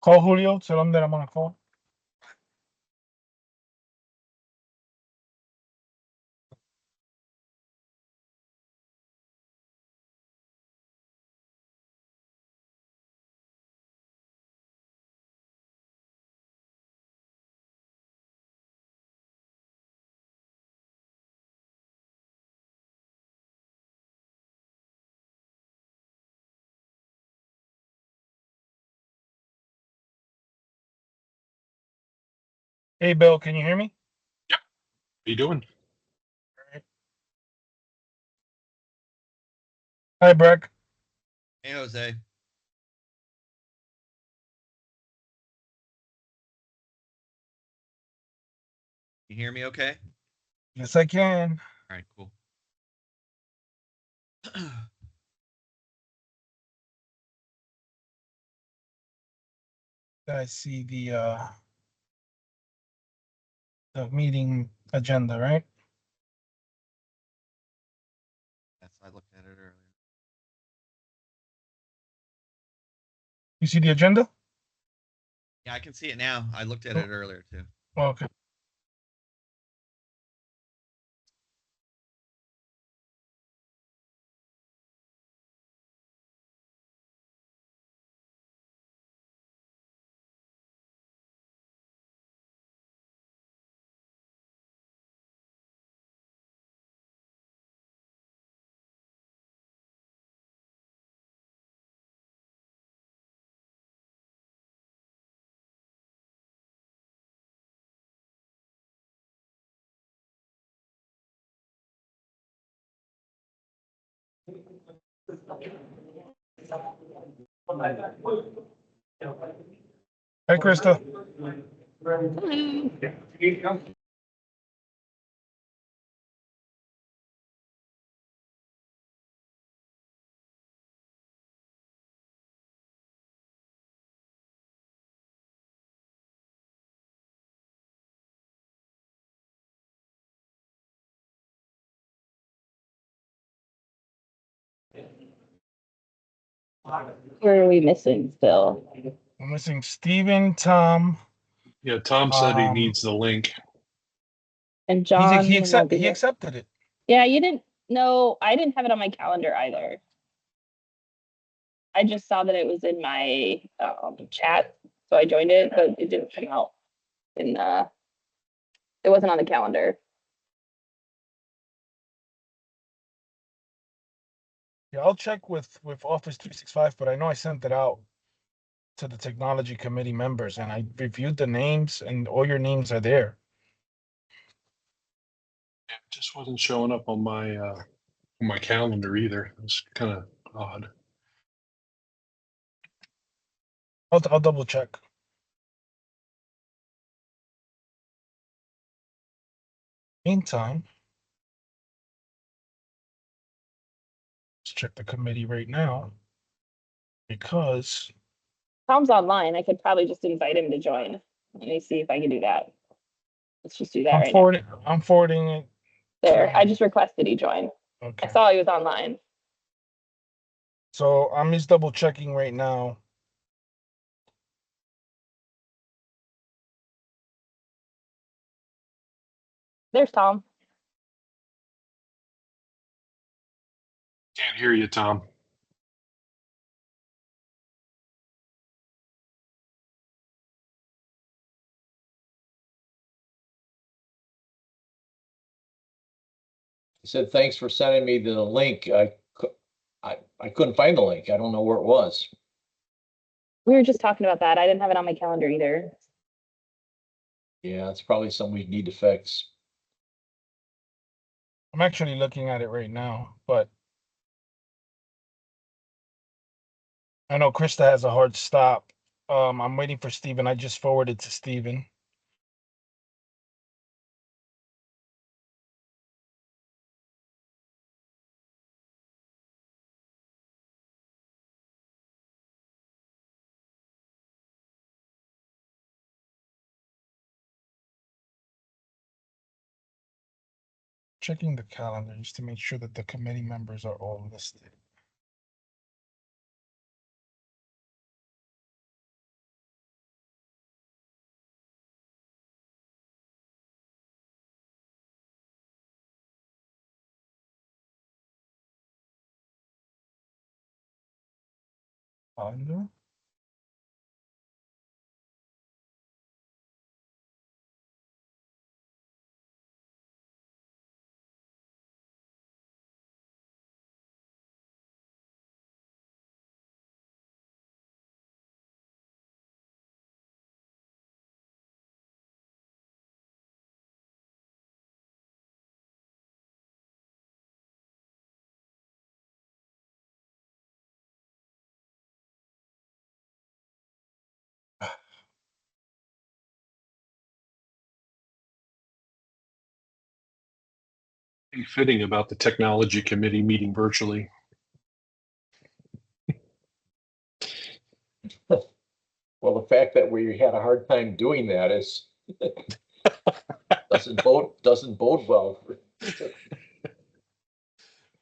Call Julio, tell him that I'm on a call. Hey, Bill, can you hear me? What are you doing? Hi, Breck. Hey, Jose. You hear me okay? Yes, I can. All right, cool. I see the meeting agenda, right? Yes, I looked at it earlier. You see the agenda? Yeah, I can see it now. I looked at it earlier too. Okay. Hi, Krista. Who are we missing still? We're missing Steven, Tom. Yeah, Tom said he Um, needs the link. And John he won't be here. accepted it. Yeah, you didn't. No, I didn't have it on my calendar either. I just saw that it was in my chat, so I joined it, but it didn't come out in it wasn't on the calendar. Yeah, I'll check with Office 365, but I know I sent it out to the technology committee members, and I reviewed the names, and all your names are there. It just wasn't showing up on my calendar either. It was kind of odd. I'll double check. Meantime, let's check the committee right now because Tom's online. I could probably just invite him to join. Let me see if I can do that. Let's just do that right now. I'm forwarding it. There, I just requested he join. Okay. I saw he was online. So I'm just double checking right now. There's Tom. Can't hear you, Tom. He said, thanks for sending me the link. I couldn't find the link. I don't know where it was. We were just talking about that. I didn't have it on my calendar either. Yeah, it's probably something we need to fix. I'm actually looking at it right now, but I know Krista has a hard stop. I'm waiting for Steven. I just forwarded to Steven. Checking the calendar just to make sure that the committee members are all listed. Calendar. Fitting about the technology committee meeting virtually. Well, the fact that we had a hard time doing that is doesn't bode well.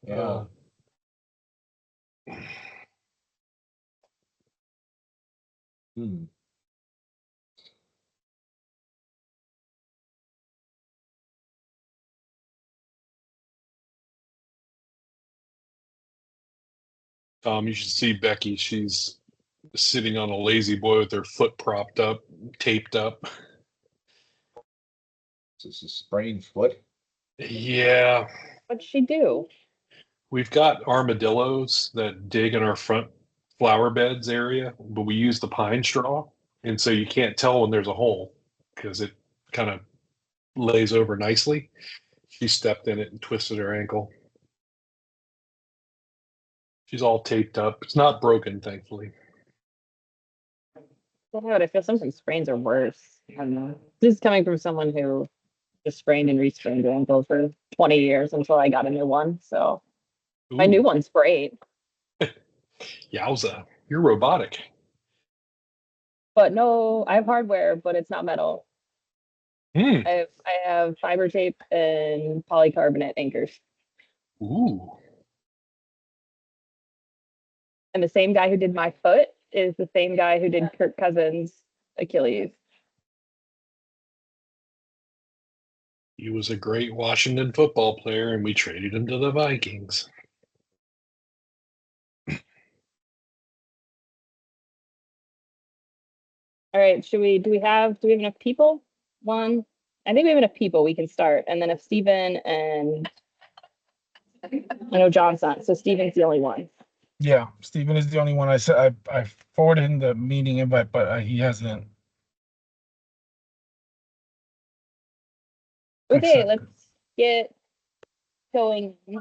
Yeah. Hmm. You should see Becky. She's sitting on a lazy boy with her foot propped up, taped up. This is a sprained foot. Yeah, What'd she do? we've got armadillos that dig in our front flower beds area, but we use the pine straw. And so you can't tell when there's a hole because it kind of lays over nicely. She stepped in it and twisted her ankle. She's all taped up. It's not broken, thankfully. God, I feel sometimes sprains are worse. I don't know. This is coming from someone who just sprained and re-sprained their ankle for 20 years until I got a new one. So my new Ooh, one's great. yowza. You're robotic. But no, I have hardware, but it's not metal. Hmm. I have fiber tape and polycarbonate anchors. Ooh. And the same guy who did my foot is the same guy who did Kirk Cousins' Achilles. He was a great Washington football player, and we traded him to the Vikings. All right, do we have enough people? One, I think we have enough people. We can start. And then if Steven and I know John's not, so Steven's the only one. Yeah, Stephen is the only one I said I forwarded him the meeting invite, but he hasn't. Okay, accepted. let's get going. We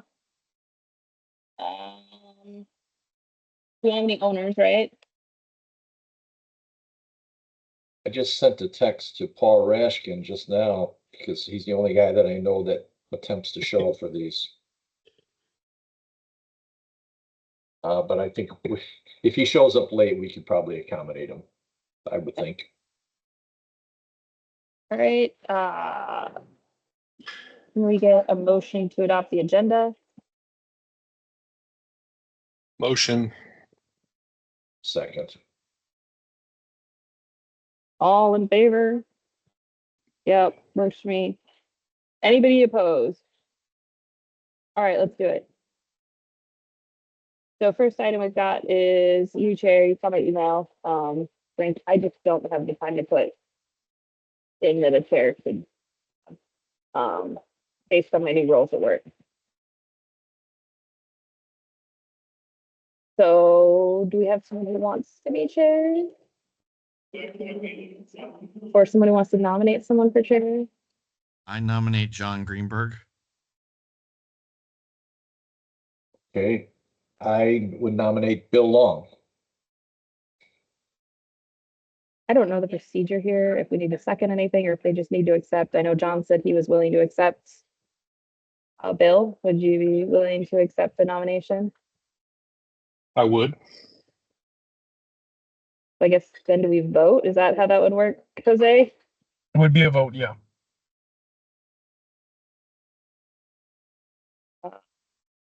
don't have any owners, right? I just sent a text to Paul Rashkin just now because he's the only guy that I know that attempts to show up for these. But I think if he shows up late, we could probably accommodate him. I would think. All right, can we get a motion to adopt the agenda? Motion. Second. All in favor? Yep, works for me. Anybody opposed? All right, let's do it. So first item we've got is you, Chair, you saw my email. Frank, I just don't have the time to put in that a chair should, based on my new roles at work. So do we have someone who wants to be chair? Or someone who wants to nominate someone for chair? I nominate John Greenberg. Okay. I would nominate Bill Long. I don't know the procedure here, if we need to second anything or if they just need to accept. I know John said he was willing to accept. Bill, would you be willing to accept the nomination? I would. I guess then do we vote? Is that how that would work, Jose? It would be a vote, yeah.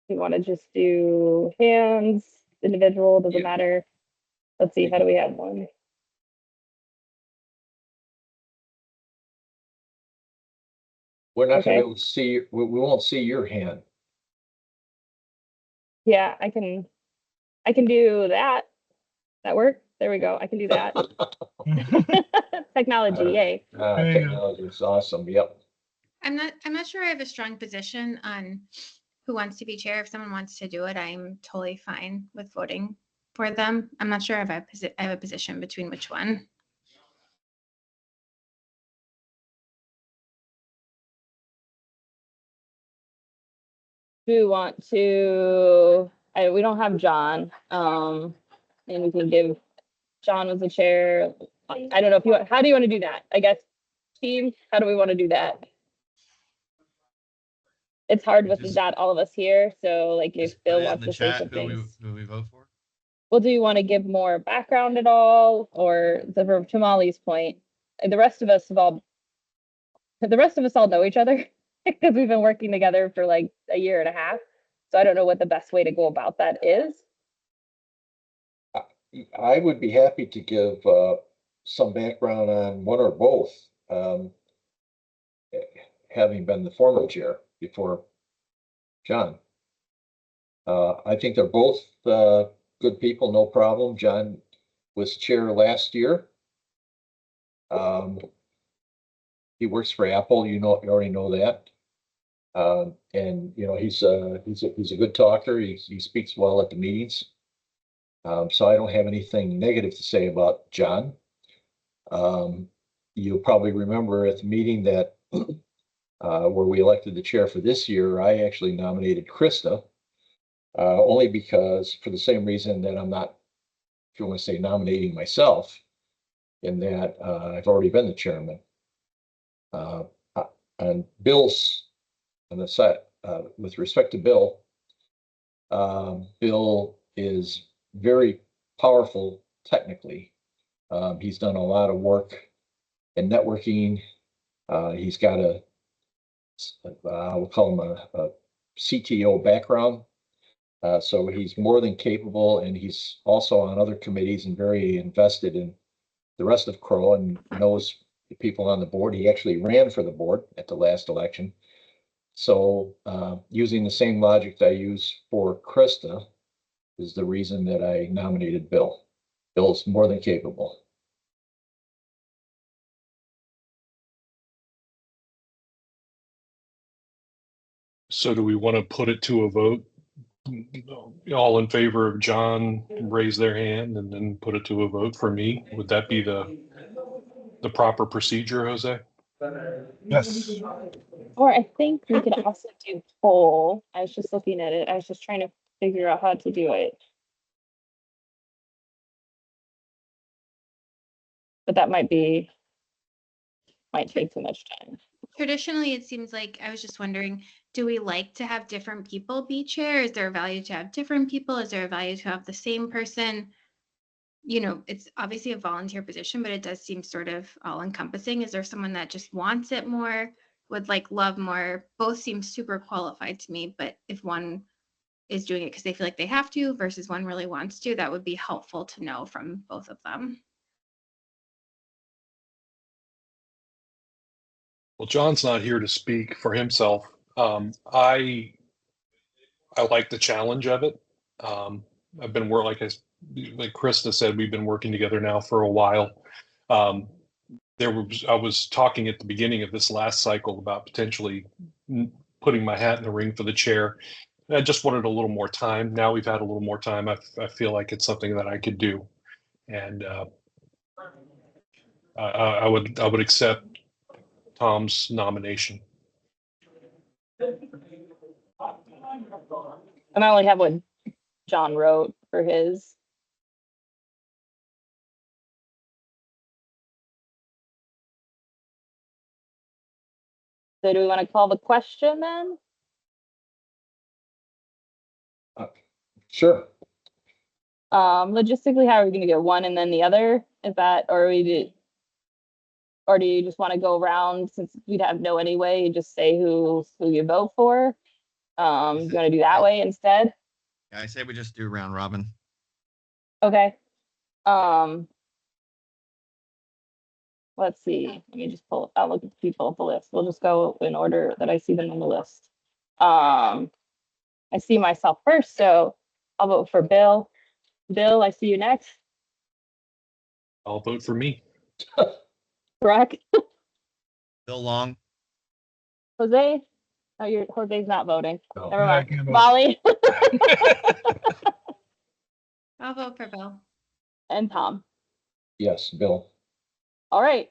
You want to just do hands, individual, doesn't Yeah. matter. Let's see, how do we have one? We're not gonna be Okay. able to see, we won't see your hand. Yeah, I can do that. That work? There we go. I can do that. Technology, yay. There you go. Technology is awesome. Yep. I'm not sure I have a strong position on who wants to be chair. If someone wants to do it, I'm totally fine with voting for them. I'm not sure if I have a position between which one. Do we want to, we don't have John, and we can give, John was the chair. I don't know if you want, how do you want to do that? I guess, team, how do we want to do that? It's hard with Just- not all of us here, so like if Just put Bill it in wants the to say chat some who things. we vote for. Well, do you want to give more background at all, or to Molly's point, the rest of us all know each other because we've been working together for like a year and a half. So I don't know what the best way to go about that is. I would be happy to give some background on one or both, having been the former chair before John. I think they're both good people, no problem. John was chair last year. He works for Apple, you already know that. And you know, he's a good talker. He speaks well at the meetings. So I don't have anything negative to say about John. You'll probably remember at the meeting that where we elected the chair for this year, I actually nominated Krista. Only because, for the same reason that I'm not, if you want to say, nominating myself, in that I've already been the chairman. And Bill's on the side, with respect to Bill, Bill is very powerful technically. He's done a lot of work in networking. He's got we'll call him a CTO background. So he's more than capable, and he's also on other committees and very invested in the rest of Crow and knows the people on the board. He actually ran for the board at the last election. So using the same logic that I use for Krista is the reason that I nominated Bill. Bill's more than capable. So do we want to put it to a vote? All in favor of John, raise their hand and then put it to a vote for me? Would that be the proper procedure, Jose? Yes. Or I think we could also do poll. I was just looking at it. I was just trying to figure out how to do it. But that might take too much time. Traditionally, it seems like, I was just wondering, do we like to have different people be chair? Is there a value to have different people? Is there a value to have the same person? You know, it's obviously a volunteer position, but it does seem sort of all encompassing. Is there someone that just wants it more, would like love more? Both seem super qualified to me, but if one is doing it because they feel like they have to versus one really wants to, that would be helpful to know from both of them. Well, John's not here to speak for himself. I like the challenge of it. I've been like Krista said, we've been working together now for a while. I was talking at the beginning of this last cycle about potentially putting my hat in the ring for the chair. I just wanted a little more time. Now we've had a little more time. I feel like it's something that I could do, and I would accept Tom's nomination. And I only have what John wrote for his. So do we want to call the question then? Sure. Logistically, how are we going to get one and then the other? Is that, or do you just want to go around, since we'd have no anyway, you just say who you vote for? You want to do that way instead? Yeah, I say we just do round robin. Okay. Let's see. Let me just I'll look at the people of the list. We'll just go in order that I see them on the list. I see myself first, so I'll vote for Bill. Bill, I see you next. I'll vote for me. Correct? Bill Long. Jose? Oh, Jose's not voting. No. Never Yeah, I mind. can't vote. Molly I'll vote for Bill. and Tom. Yes, Bill. All right.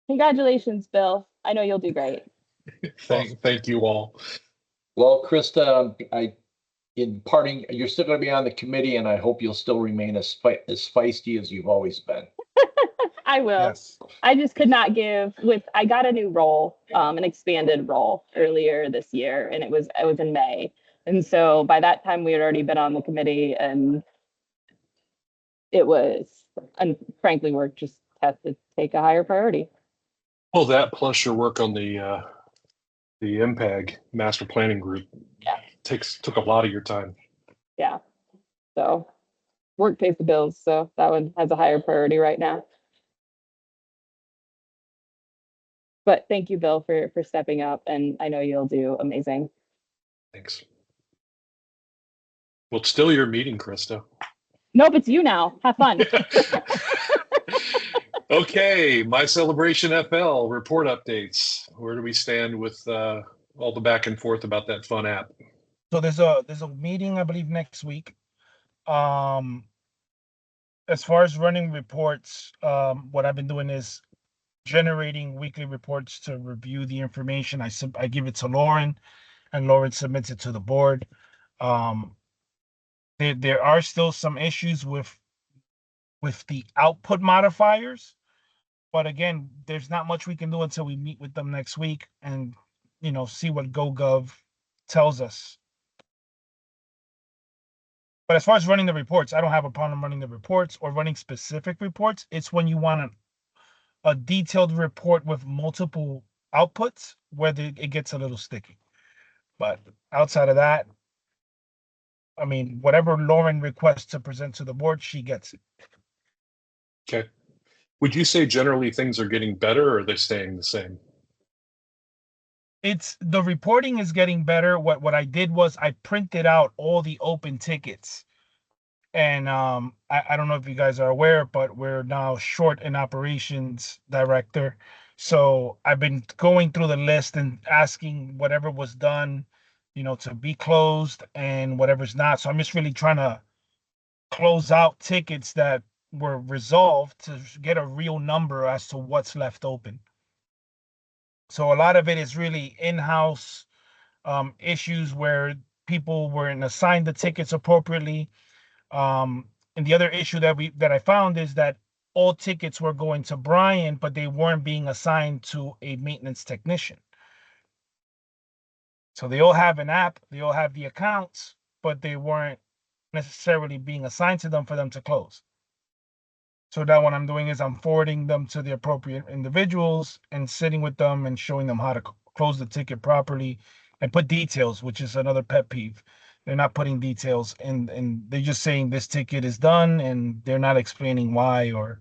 Congratulations, Bill. I know you'll do great. Thank you all. Well, Krista, in parting, you're still going to be on the committee, and I hope you'll still remain as feisty as you've always been. I will. Yes. I just could not I got a new role, an expanded role earlier this year, and it was in May. And so by that time we had already been on the committee, and frankly, work just has to take a higher priority. Well, that plus your work on the MPAG Master Planning Group took a lot of your time. Yeah. So work pays the bills. So that one has a higher priority right now. But thank you, Bill, for stepping up, and I know you'll do amazing. Thanks. Well, it's still your meeting, Krista. Nope, it's you now. Have fun. Okay, My Celebration FL report updates. Where do we stand with all the back and forth about that fun app? So there's a meeting, I believe, next week. As far as running reports, what I've been doing is generating weekly reports to review the information. I give it to Lauren, and Lauren submits it to the board. There are still some issues with the output modifiers, but again, there's not much we can do until we meet with them next week and see what GoGov tells us. But as far as running the reports, I don't have a problem running the reports or running specific reports. It's when you want a detailed report with multiple outputs where it gets a little sticky. But outside of that, I mean, whatever Lauren requests to present to the board, she gets it. Okay. Would you say generally things are getting better, or are they staying the same? It's the reporting is getting better. What I did was I printed out all the open tickets. And I don't know if you guys are aware, but we're now short an operations director. So I've been going through the list and asking whatever was done, to be closed and whatever's not. So I'm just really trying to close out tickets that were resolved to get a real number as to what's left open. So a lot of it is really in-house issues where people weren't assigned the tickets appropriately. And the other issue that I found is that all tickets were going to Brian, but they weren't being assigned to a maintenance technician. So they all have an app, they all have the accounts, but they weren't necessarily being assigned to them for them to close. So now what I'm doing is I'm forwarding them to the appropriate individuals and sitting with them and showing them how to close the ticket properly and put details, which is another pet peeve. They're not putting details and they're just saying this ticket is done and they're not explaining why or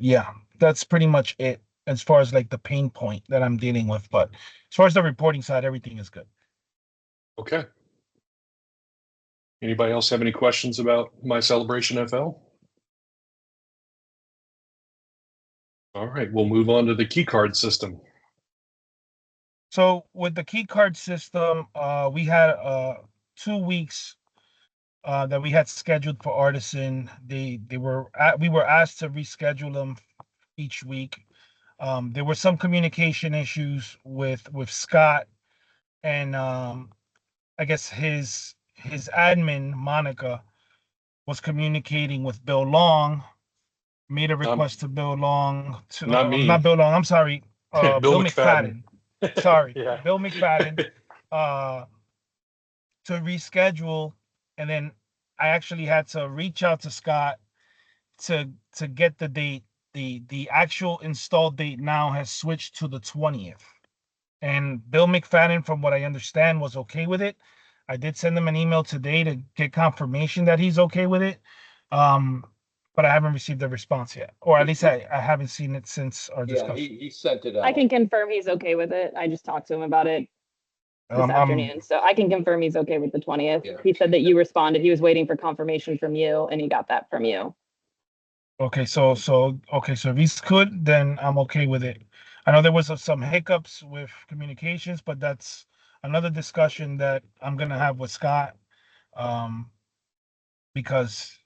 yeah, that's pretty much it as far as like the pain point that I'm dealing with. But as far as the reporting side, everything is good. Okay. Anybody else have any questions about My Celebration FL? All right, we'll move on to the key card system. So with the key card system, we had 2 weeks that we had scheduled for Artisan. We were asked to reschedule them each week. There were some communication issues with Scott, and I guess his admin Monica was communicating with Bill Long. Made a request to Bill Long to Not me. not Bill Long. I'm sorry, Bill Bill McFadden. McFadden. Sorry, Yeah. Bill McFadden. To reschedule, and then I actually had to reach out to Scott to get the date. The actual install date now has switched to the 20th. And Bill McFadden, from what I understand, was okay with it. I did send him an email today to get confirmation that he's okay with it. But I haven't received a response yet, or at least I haven't seen it since our Yeah, discussion. he sent it out. I can confirm he's okay with it. I just talked to him about it this I'm- afternoon. So I can confirm he's okay with the 20th. Yeah. He said that you responded. He was waiting for confirmation from you and he got that from you. Okay, so if he's good, then I'm okay with it. I know there was some hiccups with communications, but that's another discussion that I'm gonna have with Scott. Um, because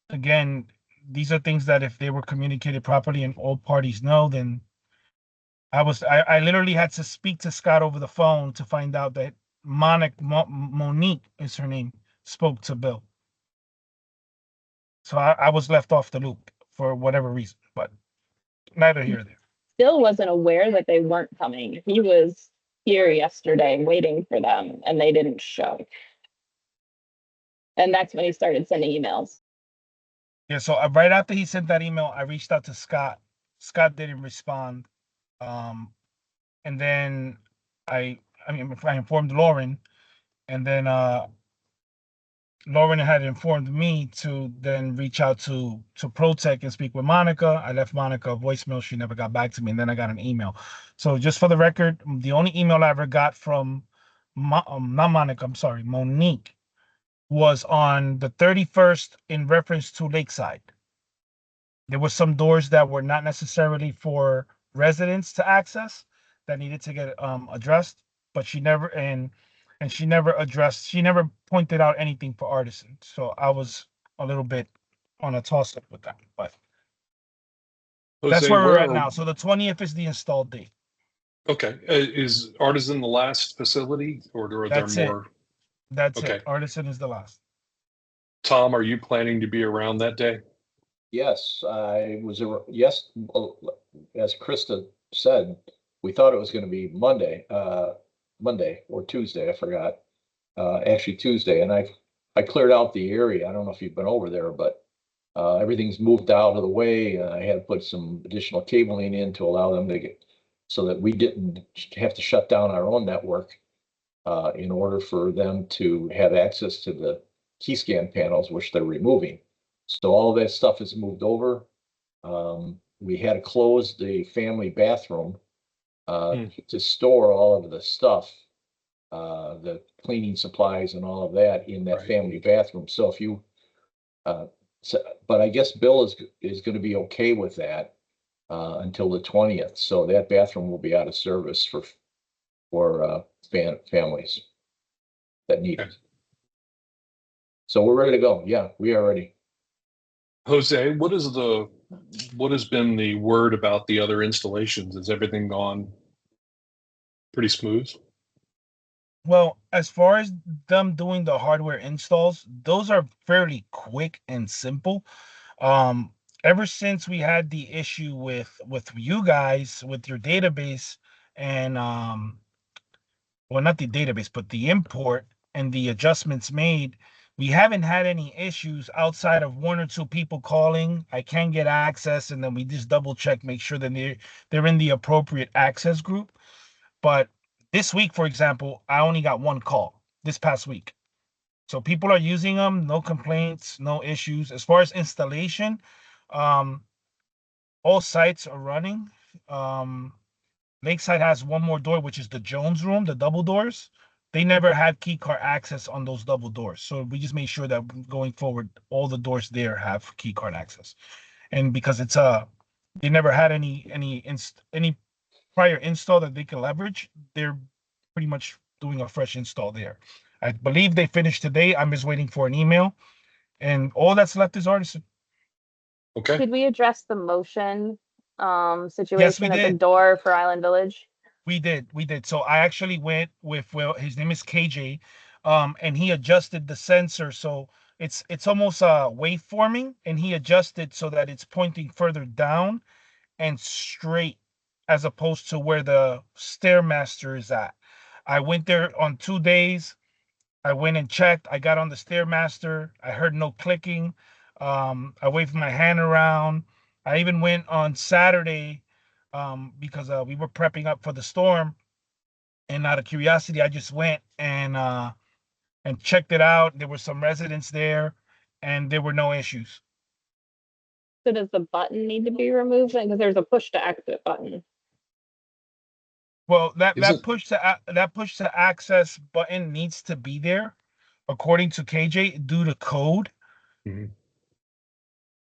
again, these are things that if they were communicated properly and all parties know, then I literally had to speak to Scott over the phone to find out that Monique is her name, spoke to Bill. So I was left off the loop for whatever reason, but neither here nor there. Bill wasn't aware that they weren't coming. He was here yesterday waiting for them and they didn't show. And that's when he started sending emails. Yeah, so right after he sent that email, I reached out to Scott. Scott didn't respond. And then I mean, I informed Lauren, and then Lauren had informed me to then reach out to ProTech and speak with Monica. I left Monica a voicemail. She never got back to me, and then I got an email. So just for the record, the only email I ever got from not Monica, I'm sorry, Monique, was on the 31st in reference to Lakeside. There were some doors that were not necessarily for residents to access that needed to get addressed, but she never she never pointed out anything for artisan. So I was a little bit on a toss up with that, but that's Jose, where we're at are- now. So the 20th is the install date. Okay, is Artisan the last facility, or are there That's it. more? That's Okay. it. Artisan is the last. Tom, are you planning to be around that day? Yes, yes, well, as Krista said, we thought it was gonna be Monday or Tuesday, I forgot. Actually Tuesday, and I cleared out the area. I don't know if you've been over there, but everything's moved out of the way. I had to put some additional cabling in to allow them to get, so that we didn't have to shut down our own network in order for them to have access to the key scan panels, which they're removing. So all that stuff is moved over. We had to close the family bathroom to store all of the stuff, the cleaning supplies and all of that in that Right. family bathroom. So if you, but I guess Bill is gonna be okay with that until the 20th. So that bathroom will be out of service for families that need it. Okay. So we're ready to go. Yeah, we are ready. Jose, what has been the word about the other installations? Has everything gone pretty smooth? Well, as far as them doing the hardware installs, those are fairly quick and simple. Ever since we had the issue with you guys with your database and well, not the database, but the import and the adjustments made, we haven't had any issues outside of one or two people calling. I can get access, and then we just double check, make sure that they're in the appropriate access group. But this week, for example, I only got one call this past week. So people are using them, no complaints, no issues. As far as installation, um, all sites are running. Lakeside has one more door, which is the Jones room, the double doors. They never had key card access on those double doors. So we just made sure that going forward, all the doors there have key card access. And because it's they never had any prior install that they can leverage, they're pretty much doing a fresh install there. I believe they finished today. I'm just waiting for an email. And all that's left is Artisan. Okay. Did we address the motion situation at the did. door for Island Village? We did. So I actually went with, well, his name is KJ, and he adjusted the sensor so it's almost waveforming, and he adjusted so that it's pointing further down and straight as opposed to where the Stairmaster is at. I went there on 2 days. I went and checked. I got on the Stairmaster. I heard no clicking. I waved my hand around. I even went on Saturday because we were prepping up for the storm. And out of curiosity, I just went and checked it out. There were some residents there, and there were no issues. So does the button need to be removed? Because there's a push to exit button. Is Well, that it- push to access button needs to be there, according to KJ, due to code. Mhm.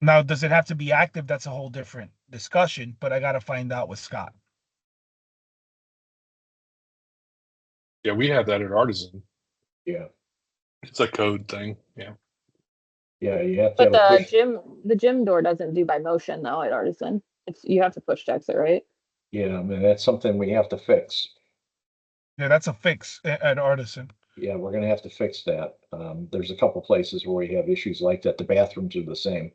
Now, does it have to be active? That's a whole different discussion, but I gotta find out with Scott. Yeah, we have that at Artisan. Yeah, It's a code thing. Yeah. yeah, you have to But have a the push. gym door doesn't do by motion though at Artisan. You have to push to exit, right? Yeah, I mean, that's something we have to fix. Yeah, that's a fix at Artisan. Yeah, we're gonna have to fix that. There's a couple places where we have issues like that. The bathrooms are the same.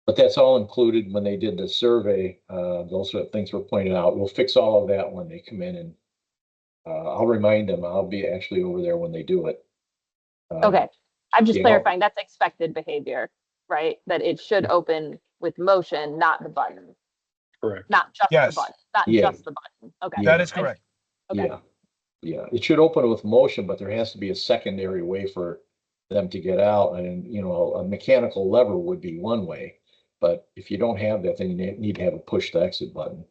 But that's all included when they did the survey. Those sort of things were pointed out. We'll fix all of that when they come in and I'll remind them. I'll be actually over there when they do it. Okay, I'm just yeah. clarifying, that's expected behavior, right? That it should open with motion, not the button, Correct. not just the Yes. button, not Yeah. just the button. Okay. That is I- correct. Okay, Yeah, yeah, it should open with motion, but there has to be a secondary way for them to get out. And, you know, a mechanical lever would be one way. But if you don't have that, then you need to have a push to exit button.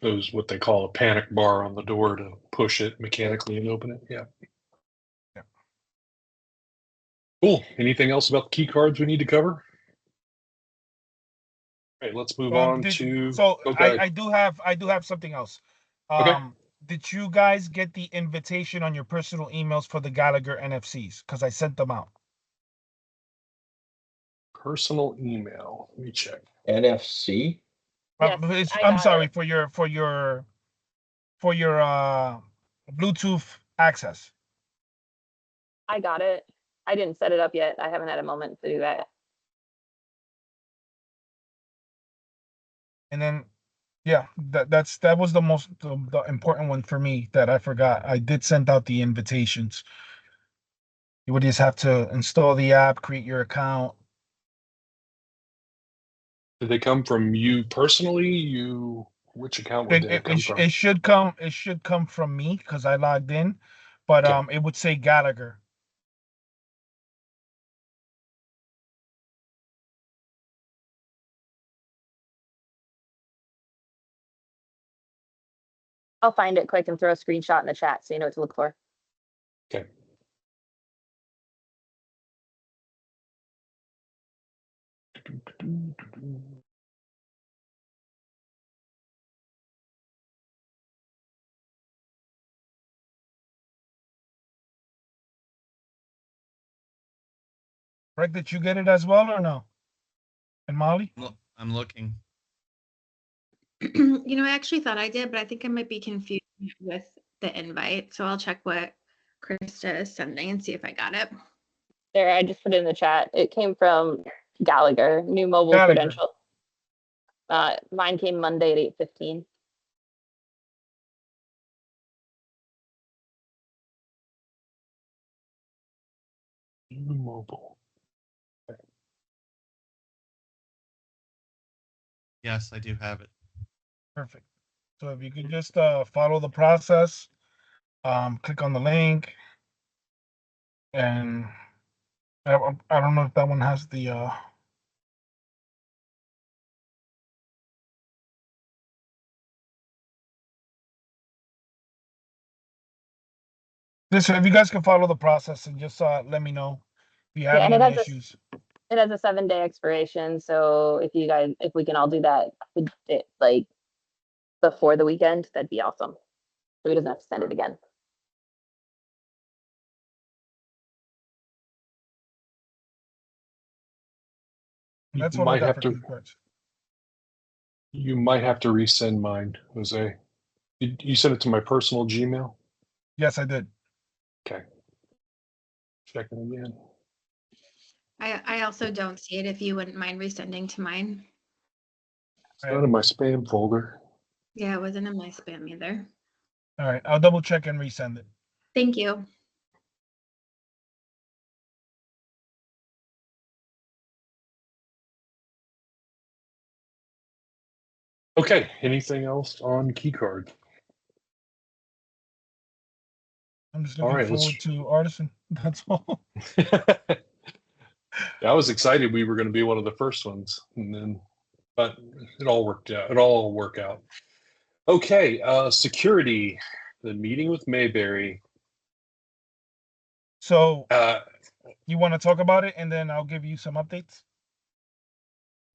Those what they call a panic bar on the door to push it mechanically and open it. Yeah. Yeah. Cool. Anything else about the key cards we need to cover? All right, let's move on to. So Oh, go ahead. I do have something else. Okay. Did you guys get the invitation on your personal emails for the Gallagher NFCs? Because I sent them out. Personal email. Let me check. NFC? Yes, I I'm got sorry it. for your Bluetooth access. I got it. I didn't set it up yet. I haven't had a moment to do that. And then, yeah, that was the important one for me that I forgot. I did send out the invitations. You would just have to install the app, create your account. Did they come from you personally? Which account would they come from? It should come from me because I logged in, but Okay. it would say Gallagher. I'll find it quick and throw a screenshot in the chat so you know what to look for. Okay. Greg, did you get it as well or no? And Molly? I'm looking. You know, I actually thought I did, but I think I might be confused with the invite. So I'll check what Krista is sending and see if I got it. There, I just put it in the chat. It came from Gallagher, new mobile Gallagher. credential. Mine came Monday at 8:15. Mobile. Yes, I do have it. Perfect. So if you could just follow the process, click on the link, and I don't know if that one has the this. If you guys can follow the process and just let me know if you have Yeah, and it any has a- issues. It has a 7-day expiration, so if we can all do that, like before the weekend, that'd be awesome. So he doesn't have to send it again. That's You what I might got have for to. key cards. You might have to resend mine, Jose. You sent it to my personal Gmail? Yes, I did. Okay. Checking again. I also don't see it if you wouldn't mind resending to mine. It's not in my spam folder. Yeah, it wasn't in my spam either. All right, I'll double check and resend it. Thank you. Okay. Anything else on key card? I'm just All looking right, let's- forward to Artisan. That's all. I was excited we were going to be one of the first ones, and then, but it all worked out. It all worked out. Okay, security. The meeting with Mayberry. So I You want to talk about it, and then I'll give you some updates.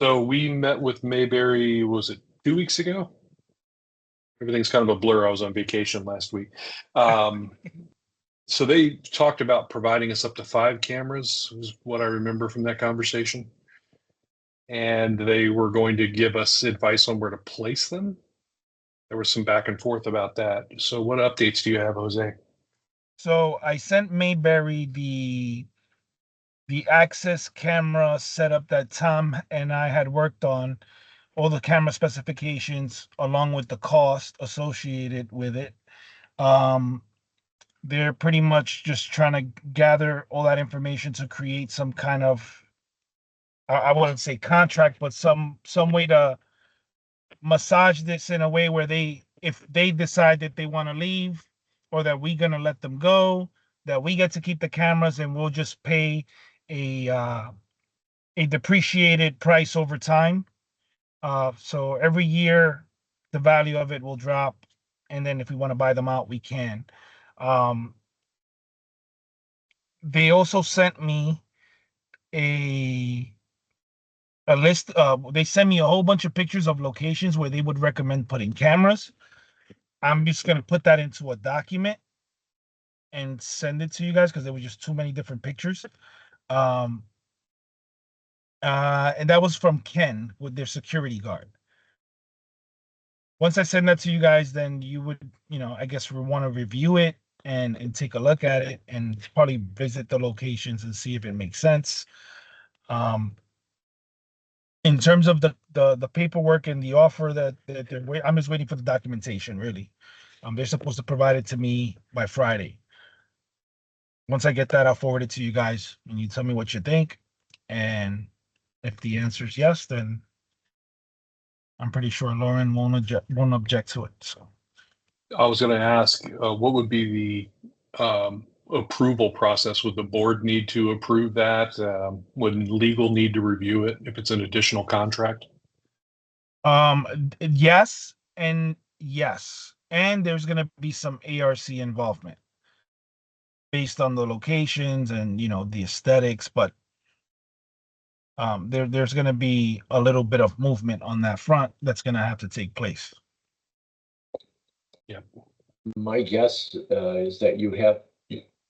So we met with Mayberry, was it 2 weeks ago? Everything's kind of a blur. I was on vacation last week. So they talked about providing us up to 5 cameras, is what I remember from that conversation. And they were going to give us advice on where to place them. There was some back and forth about that. So what updates do you have, Jose? So I sent Mayberry the access camera setup that Tom and I had worked on, all the camera specifications along with the cost associated with it. They're pretty much just trying to gather all that information to create some kind of, I wouldn't say contract, but some way to massage this in a way where if they decide that they want to leave or that we're gonna let them go, that we get to keep the cameras and we'll just pay a depreciated price over time. So every year the value of it will drop, and then if we want to buy them out, we can. They also sent me a list. They sent me a whole bunch of pictures of locations where they would recommend putting cameras. I'm just gonna put that into a document and send it to you guys because there were just too many different pictures. And that was from Ken with their security guard. Once I send that to you guys, then you would, I guess we want to review it and take a look at it and probably visit the locations and see if it makes sense. In terms of the paperwork and the offer that I'm just waiting for the documentation, really. They're supposed to provide it to me by Friday. Once I get that, I'll forward it to you guys and you tell me what you think. And if the answer is yes, then I'm pretty sure Lauren won't object to it. So I was going to ask, what would be the approval process? Would the board need to approve that? Would legal need to review it if it's an additional contract? yes and yes. And there's going to be some ARC involvement based on the locations and, the aesthetics, but there's going to be a little bit of movement on that front that's going to have to take place. Yeah. My guess is that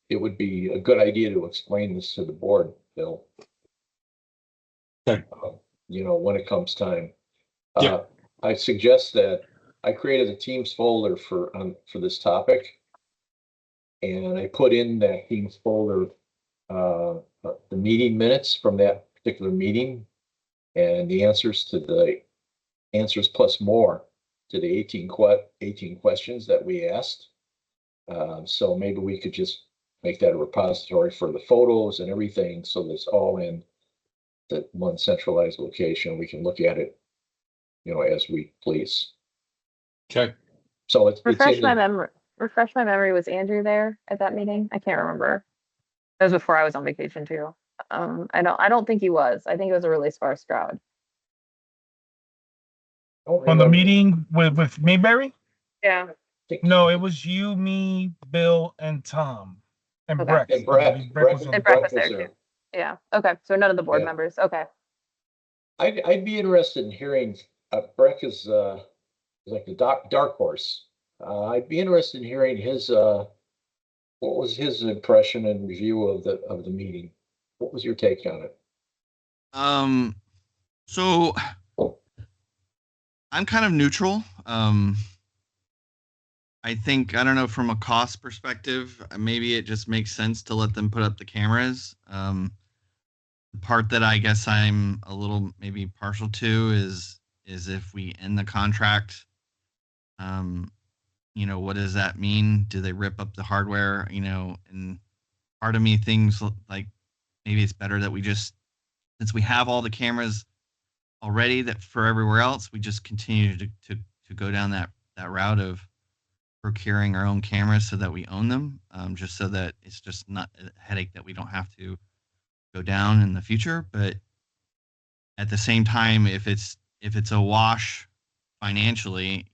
it would be a good idea to explain this to the board, Bill. Okay. When it comes time. Yeah. I suggest that I created a Teams folder for this topic. And I put in that Teams folder the meeting minutes from that particular meeting and the answers plus more to the 18 questions that we asked. So maybe we could just make that a repository for the photos and everything, so that's all in that one centralized location. We can look at it, as we please. Okay. So it's refresh my memory. Was Andrew there at that meeting? I can't remember. That was before I was on vacation too. I don't think he was. I think it was a really sparse crowd. On the meeting with Mayberry? Yeah. No, it was you, me, Bill, and Tom. And Okay. Breck. And Brett was on And the- Brett was there too. Yeah. Okay. So none of the board Yeah. members. Okay. I'd be interested in hearing, Breck is like the dark horse. I'd be interested in hearing his, what was his impression and review of the meeting? What was your take on it? So I'm kind of neutral. I don't know, from a cost perspective, maybe it just makes sense to let them put up the cameras. The part that I guess I'm a little maybe partial to is if we end the contract, what does that mean? Do they rip up the hardware? And part of me thinks like maybe it's better that we just, since we have all the cameras already that for everywhere else, we just continue to go down that route of procuring our own cameras so that we own them, just so that it's just not a headache that we don't have to go down in the future. But at the same time, if it's a wash financially,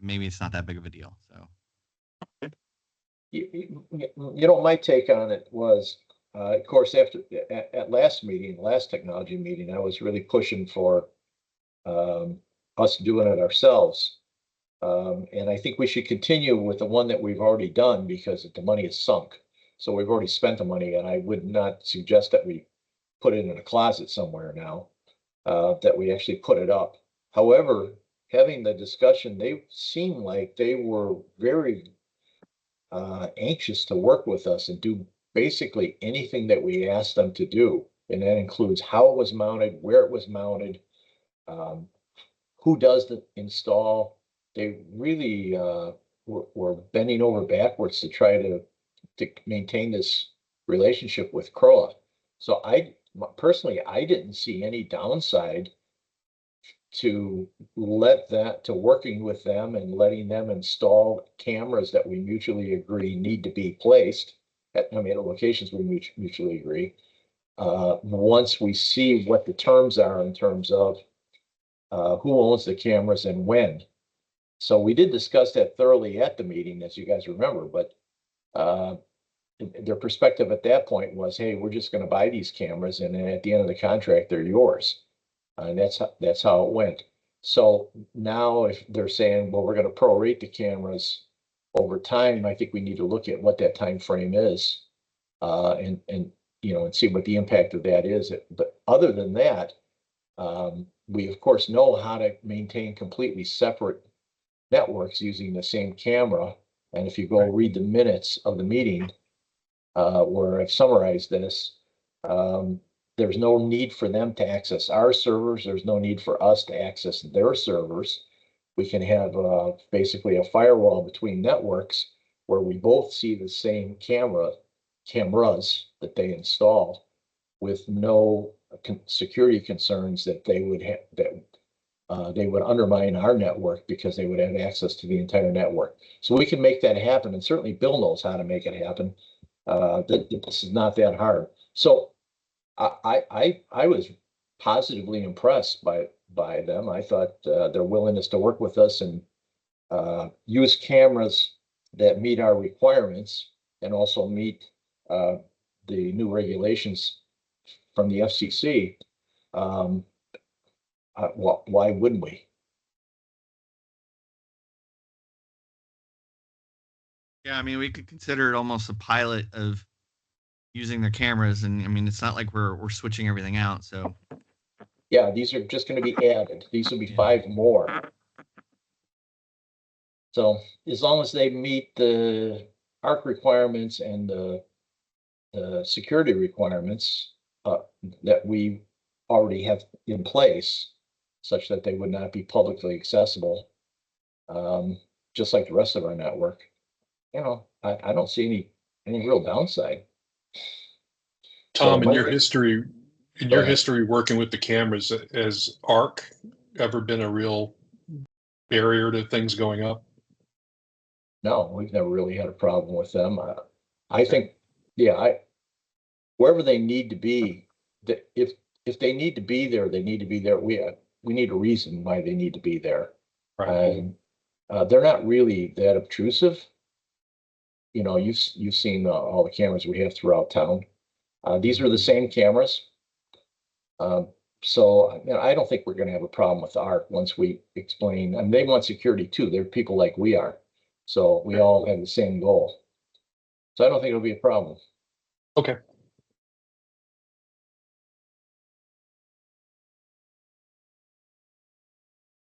maybe it's not that big of a deal. So My take on it was, Of course, after at last technology meeting, I was really pushing for us doing it ourselves. And I think we should continue with the one that we've already done because the money is sunk. So we've already spent the money, and I would not suggest that we put it in a closet somewhere now, that we actually put it up. However, having the discussion, they seemed like they were very anxious to work with us and do basically anything that we asked them to do. And that includes how it was mounted, where it was mounted, who does the install. They really were bending over backwards to try to maintain this relationship with Croa. So I personally, I didn't see any downside to working with them and letting them install cameras that we mutually agree need to be placed at locations we mutually agree. Once we see what the terms are in terms of who owns the cameras and when. So we did discuss that thoroughly at the meeting, as you guys remember, but their perspective at that point was, hey, we're just going to buy these cameras, and then at the end of the contract, they're yours. And that's how it went. So now if they're saying, well, we're going to prorate the cameras over time, I think we need to look at what that time frame is, and see what the impact of that is. But other than that, we of course know how to maintain completely separate networks using the same camera. And if you go read the minutes of the meeting, where I've summarized this, there's no need for them to access our servers. There's no need for us to access their servers. We can have basically a firewall between networks where we both see the same cameras that they install, with no security concerns that they would have, that they would undermine our network because they would have access to the entire network. So we can make that happen, and certainly Bill knows how to make it happen. This is not that hard. So I was positively impressed by them. I thought their willingness to work with us and use cameras that meet our requirements and also meet the new regulations from the FCC. Why wouldn't we? Yeah, I mean, we could consider it almost a pilot of using their cameras, and I mean, it's not like we're switching everything out. So yeah, these are just going to be added. These will be Yeah. 5 more. So as long as they meet the ARC requirements and the security requirements that we already have in place, such that they would not be publicly accessible, just like the rest of our network, I don't see any real downside. Tom, So in your history working with the cameras, has ARC ever been a real barrier to things going up? No, we've never really had a problem with them. I think, yeah, wherever they need to be, if they need to be there, they need to be there. We need a reason why they need to be there. Right. And they're not really that obtrusive. You've seen all the cameras we have throughout town. These are the same cameras. So I don't think we're going to have a problem with ARC once we explain. And they want security too. They're people like we are. So we all have the same goal. So I don't think it'll be a problem. Okay.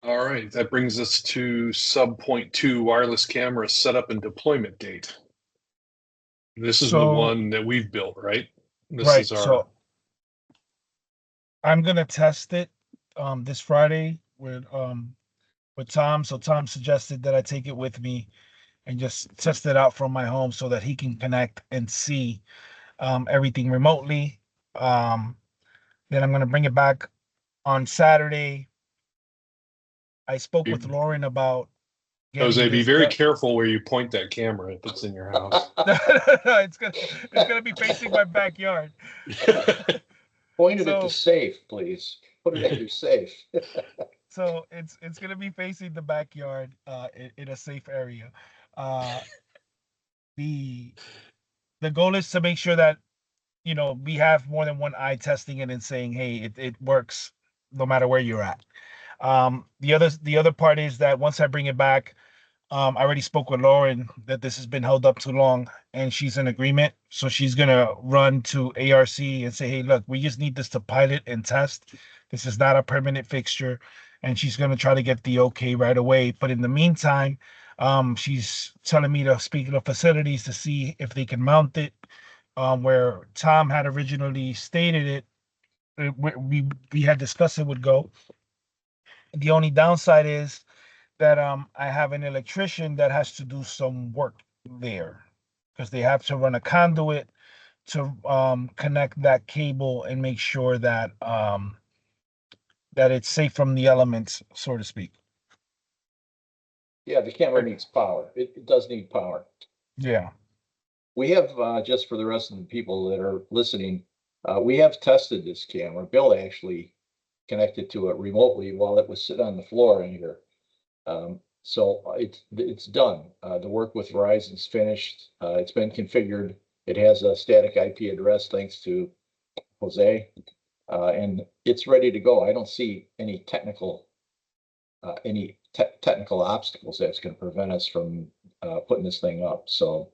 All right, that brings us to sub-point 2, wireless camera setup and deployment date. This is the one that we've built, right? Right. So I'm gonna test it this Friday with Tom. So Tom suggested that I take it with me and just test it out from my home so that he can connect and see everything remotely. Then I'm gonna bring it back on Saturday. I spoke with Lauren about Jose, be very careful where you point that camera if it's in your house. it's gonna be facing my backyard. Point it at the safe, please. Put it at your safe. So it's gonna be facing the backyard, in a safe area. The goal is to make sure that we have more than one eye testing it and saying, hey, it works no matter where you're at. The other part is that once I bring it back, I already spoke with Lauren that this has been held up too long, and she's in agreement. So she's gonna run to ARC and say, "Hey, look, we just need this to pilot and test. This is not a permanent fixture," and she's gonna try to get the okay right away. But in the meantime, she's telling me to speak to the facilities to see if they can mount it, where Tom had originally stated it. We had discussed it would go. The only downside is that I have an electrician that has to do some work there because they have to run a conduit to connect that cable and make sure that it's safe from the elements, so to speak. Yeah, the camera needs power. It does need power. Yeah. We have, just for the rest of the people that are listening, we have tested this camera. Bill actually connected to it remotely while it was sitting on the floor in here. So it's done. The work with Verizon's finished. It's been configured. It has a static IP address thanks to Jose, and it's ready to go. I don't see any technical obstacles that's going to prevent us from putting this thing up. So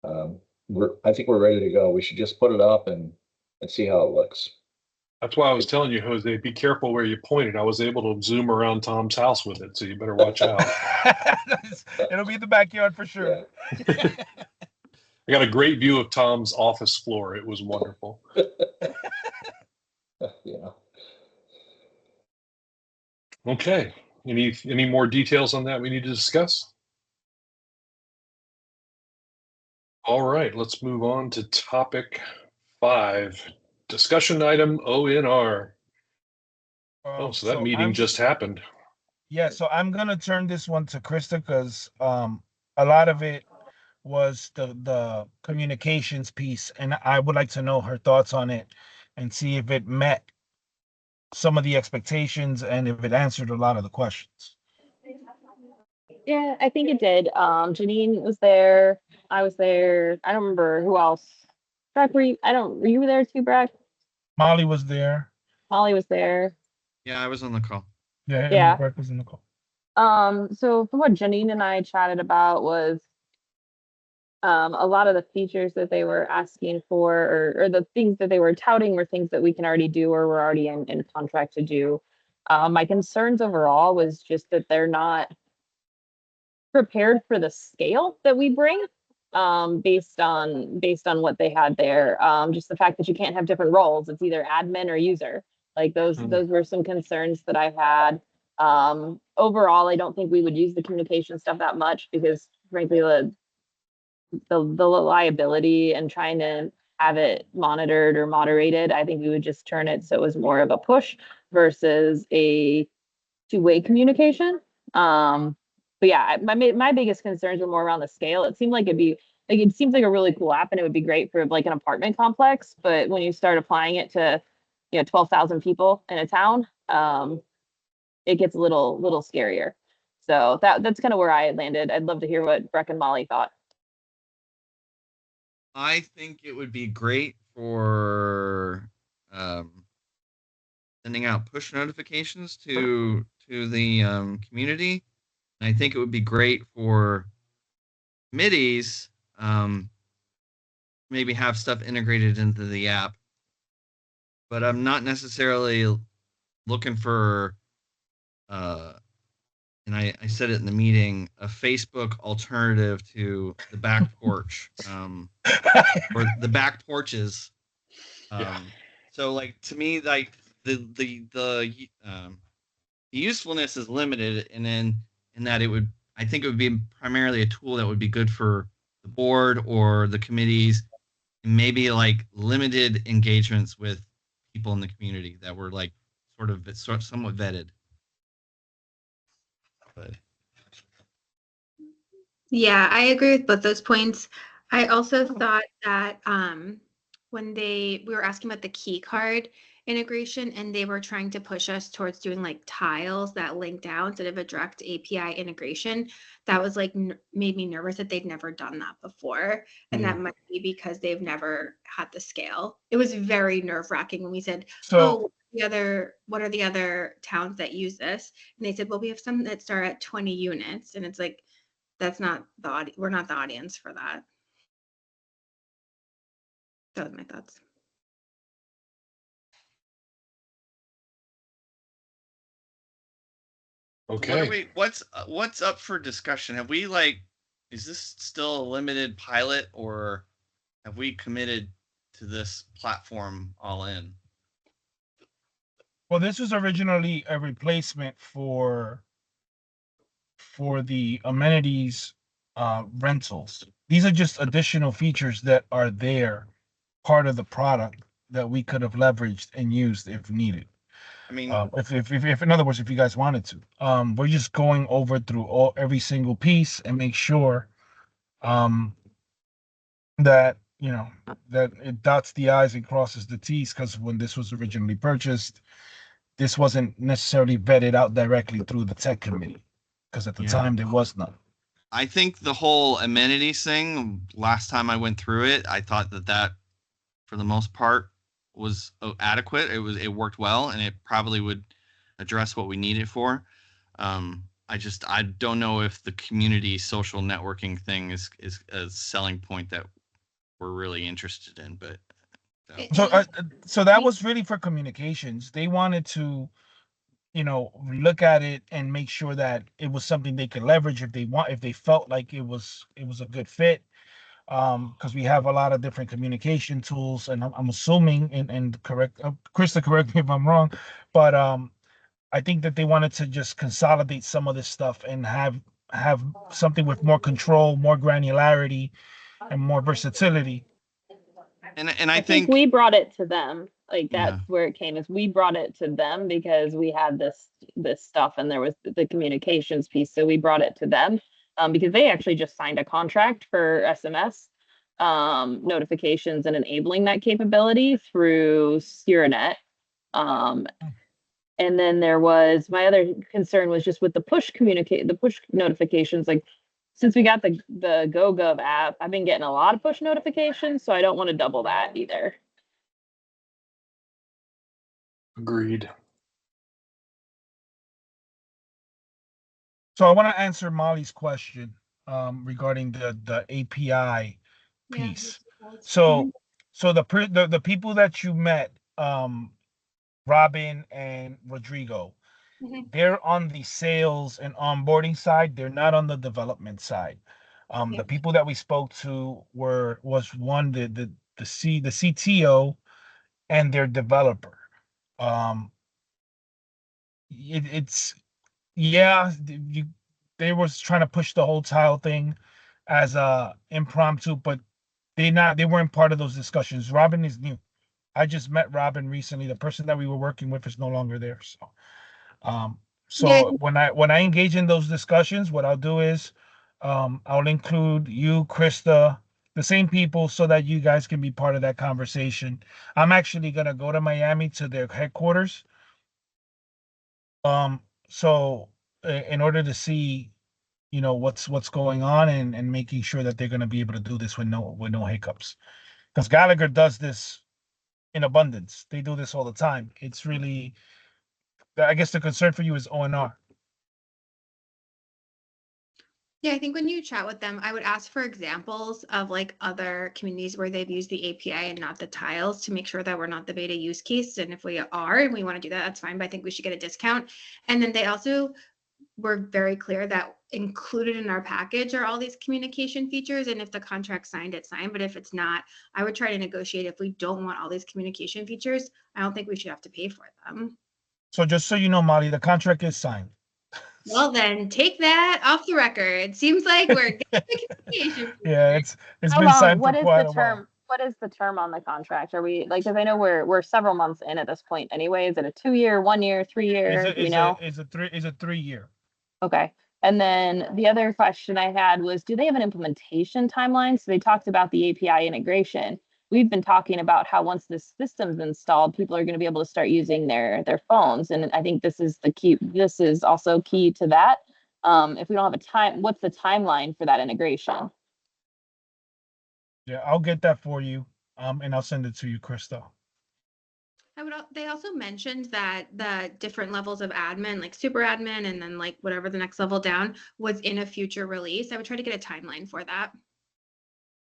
I think we're ready to go. We should just put it up and see how it looks. That's why I was telling you, Jose, be careful where you pointed. I was able to zoom around Tom's house with it, so you better watch out. It'll be in the backyard for sure. Yeah. I got a great view of Tom's office floor. It was wonderful. Yeah. Okay. Any more details on that we need to discuss? All right, let's move on to topic 5. Discussion item ONR. So that meeting just happened. Yeah, so I'm gonna turn this one to Krista because a lot of it was the communications piece, and I would like to know her thoughts on it and see if it met some of the expectations and if it answered a lot of the questions. Yeah, I think it did. Janine was there. I was there. I don't remember who else. Brad, were you there too, Brad? Molly was there. Molly was there. Yeah, I was on the call. Yeah, Yeah. Brett was in the call. So from what Janine and I chatted about was a lot of the features that they were asking for or the things that they were touting were things that we can already do or we're already in contract to do. My concerns overall was just that they're not prepared for the scale that we bring based on what they had there. Just the fact that you can't have different roles. It's either admin or user. Like those were some concerns that I had. Overall, I don't think we would use the communication stuff that much because frankly the liability and trying to have it monitored or moderated, I think we would just turn it so it was more of a push versus a two-way communication. But yeah, my biggest concerns were more around the scale. It seemed like it seems like a really cool app and it would be great for like an apartment complex. But when you start applying it to 12,000 people in a town, it gets a little scarier. So that's kind of where I landed. I'd love to hear what Breck and Molly thought. I think it would be great for sending out push notifications to the community. And I think it would be great for committees, maybe have stuff integrated into the app. But I'm not necessarily looking for, and I said it in the meeting, a Facebook alternative to the back porch, or the back porches. So, like, to me, like the usefulness is limited, and then in that I think it would be primarily a tool that would be good for the board or the committees, and maybe like limited engagements with people in the community that were like somewhat vetted. But Yeah, I agree with both those points. I also thought that when we were asking about the key card, integration, and they were trying to push us towards doing like tiles that linked out instead of a direct API integration. That was like made me nervous that they'd never done that before, and that might be because they've never had the scale. It was very nerve-wracking when we said, So what are the other towns that use this? And they said, well, we have some that start at 20 units, and it's like, that's not the we're not the audience for that. That was my thoughts. Okay. What's up for discussion? Have we like, is this still a limited pilot, or have we committed to this platform all in? well, this was originally a replacement for the amenities rentals. These are just additional features that are there, part of the product that we could have leveraged and used if needed. I mean, If in other words, if you guys wanted to, we're just going over through every single piece and make sure that that it dots the I's and crosses the T's, because when this was originally purchased, this wasn't necessarily vetted out directly through the tech committee, because at the time there was none. I think the whole amenities thing, last time I went through it, I thought that for the most part was adequate. It worked well, and it probably would address what we need it for. I don't know if the community social networking thing is a selling point that we're really interested in, but so that was really for communications. They wanted to look at it and make sure that it was something they could leverage if they felt like it was a good fit, because we have a lot of different communication tools, and I'm assuming, and correct Krista, correct me if I'm wrong, but I think that they wanted to just consolidate some of this stuff and have something with more control, more granularity, and more versatility. And I think we brought it to them. Like that's Yeah. where it came, is we brought it to them because we had this stuff and there was the communications piece. So we brought it to them because they actually just signed a contract for SMS notifications and enabling that capability through Siranet. And then there was, my other concern was just with the push notifications. Like, since we got the GoGov app, I've been getting a lot of push notifications, so I don't want to double that either. Agreed. So I want to answer Molly's question regarding the API piece. So the people that you met, Robin and Rodrigo, they're on the sales and onboarding side. They're not on the development side. The people that we spoke to was one the CTO and their developer. They was trying to push the whole tile thing as a impromptu, but they weren't part of those discussions. Robin is new. I just met Robin recently. The person that we were working with is no longer there. So when I engage in those discussions, what I'll do is I'll include you, Krista, the same people, so that you guys can be part of that conversation. I'm actually gonna go to Miami to their headquarters. So in order to see, what's going on and making sure that they're gonna be able to do this with no hiccups. Because Gallagher does this in abundance. They do this all the time. It's really, I guess the concern for you is ONR. Yeah, I think when you chat with them, I would ask for examples of like other communities where they've used the API and not the tiles, to make sure that we're not the beta use case. And if we are and we want to do that, that's fine, but I think we should get a discount. And then they also were very clear that included in our package are all these communication features. And if the contract's signed, it's signed. But if it's not, I would try to negotiate. If we don't want all these communication features, I don't think we should have to pay for them. So just so you know, Molly, the contract is signed. Well, then take that off the record. Seems like we're getting the communication. Yeah, it's How been long? signed What for is quite the a while. term? What is the term on the contract? Are we like, because I know we're several months in at this point anyway. Is it a 2-year, 1 year, 3 year? Do we know? It's a 3-year. Okay. And then the other question I had was, do they have an implementation timeline? So they talked about the API integration. we've been talking about how once this system's installed, people are going to be able to start using their phones. And I think this is the key. This is also key to that. If we don't have a time, what's the timeline for that integration? Yeah, I'll get that for you. And I'll send it to you, Krista. They also mentioned that the different levels of admin, like super admin, and then like whatever the next level down was in a future release. I would try to get a timeline for that.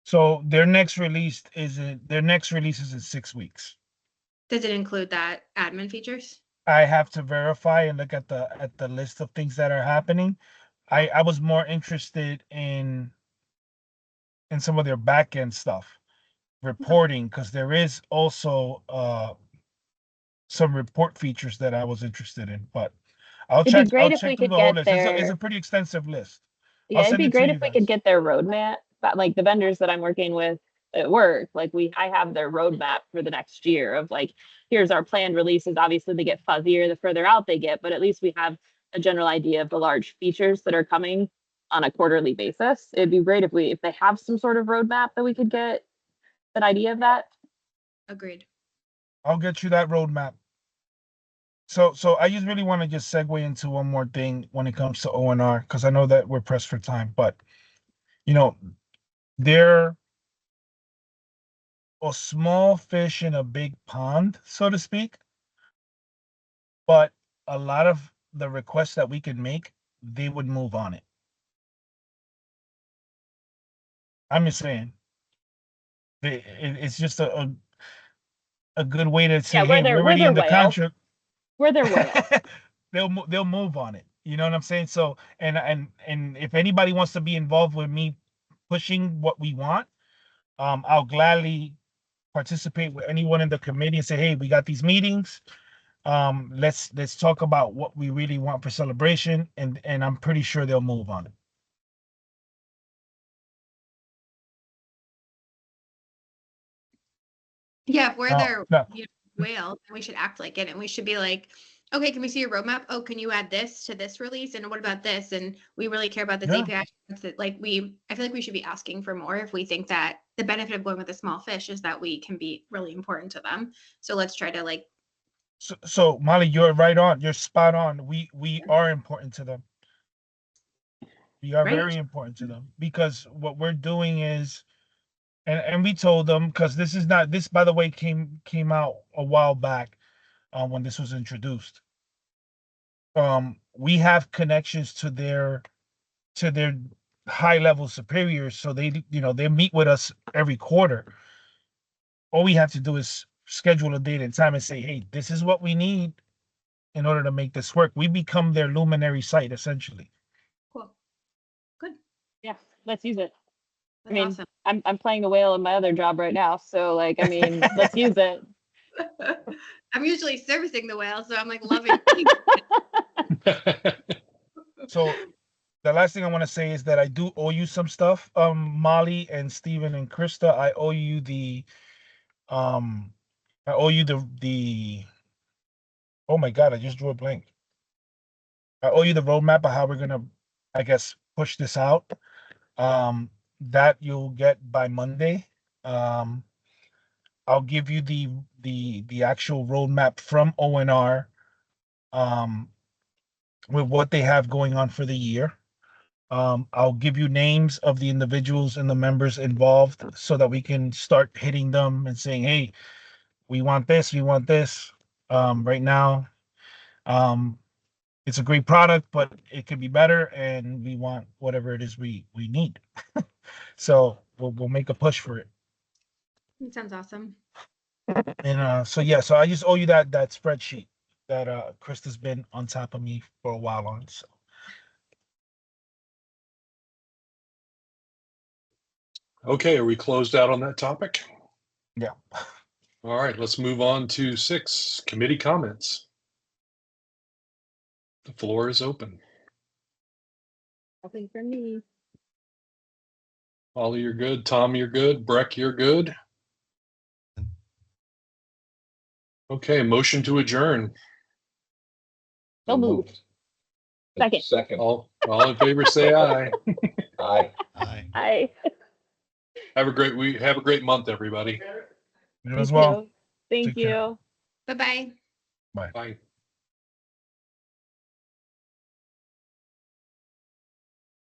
So their next release is in 6 weeks. Does it include that admin features? I have to verify and look at the list of things that are happening. I was more interested in some of their back end stuff, reporting, because there is also some report features that I was interested in. But I'll It'd check. be great I'll if check we through could the whole get list. It's a their, pretty extensive list. yeah, it'd send be it to great you if we guys. could get their roadmap, but like the vendors that I'm working with at work, like I have their roadmap for the next year of like, here's our planned releases. Obviously they get fuzzier the further out they get, but at least we have a general idea of the large features that are coming on a quarterly basis. It'd be great if they have some sort of roadmap that we could get an idea of that. Agreed. I'll get you that roadmap. So I just really want to just segue into one more thing when it comes to ONR, because I know that we're pressed for time, but they're a small fish in a big pond, so to speak. But a lot of the requests that we can make, they would move on it. I'm just saying. It's just a good way to say, Yeah, hey, we're already in the whale. contract. We're their whale. They'll move on it. You know what I'm saying? So and if anybody wants to be involved with me pushing what we want, I'll gladly participate with anyone in the committee and say, hey, we got these meetings. Let's talk about what we really want for celebration, and I'm pretty sure they'll move on it. Yeah, if we're their No. whale, then we should act like it, and we should be like, okay, can we see your roadmap? Oh, can you add this to this release? And what about this? And we really care about this Yeah. API. I feel like we should be asking for more if we think that the benefit of going with a small fish is that we can be really important to them. So let's try to like. So Molly, you're right on. You're spot on. We are important to them. We are Right. very important to them, because what we're doing is, and we told them, because this by the way came out a while back, when this was introduced. We have connections to their high level superiors, so they meet with us every quarter. All we have to do is schedule a date and time and say, hey, this is what we need in order to make this work. We become their luminary site, essentially. Cool. Good. Yeah, let's use it. That's I mean, awesome. I'm playing the whale in my other job right now, so like, I mean, let's use it. I'm usually servicing the whale, so I'm like loving. So the last thing I want to say is that I do owe you some stuff, Molly and Steven and Krista. I owe you the oh my God, I just drew a blank. I owe you the roadmap of how we're gonna, I guess, push this out. That you'll get by Monday. I'll give you the actual roadmap from ONR, with what they have going on for the year. I'll give you names of the individuals and the members involved so that we can start hitting them and saying, hey, we want this, we want this. Right now, it's a great product, but it could be better, and we want whatever it is we need. So we'll make a push for it. That sounds awesome. And so I just owe you that spreadsheet that Krista's been on top of me for a while on. So Okay, are we closed out on that topic? yeah. All right, let's move on to 6, committee comments. The floor is open. Nothing for me. Ollie, you're good. Tom, you're good. Breck, you're good. Okay, motion to adjourn. So moved. Second. Second. All in favor, say aye. Aye. Aye. I. Have a great week. Have a great month, everybody. You You as well. too. Thank Take care. you. Bye-bye. Bye.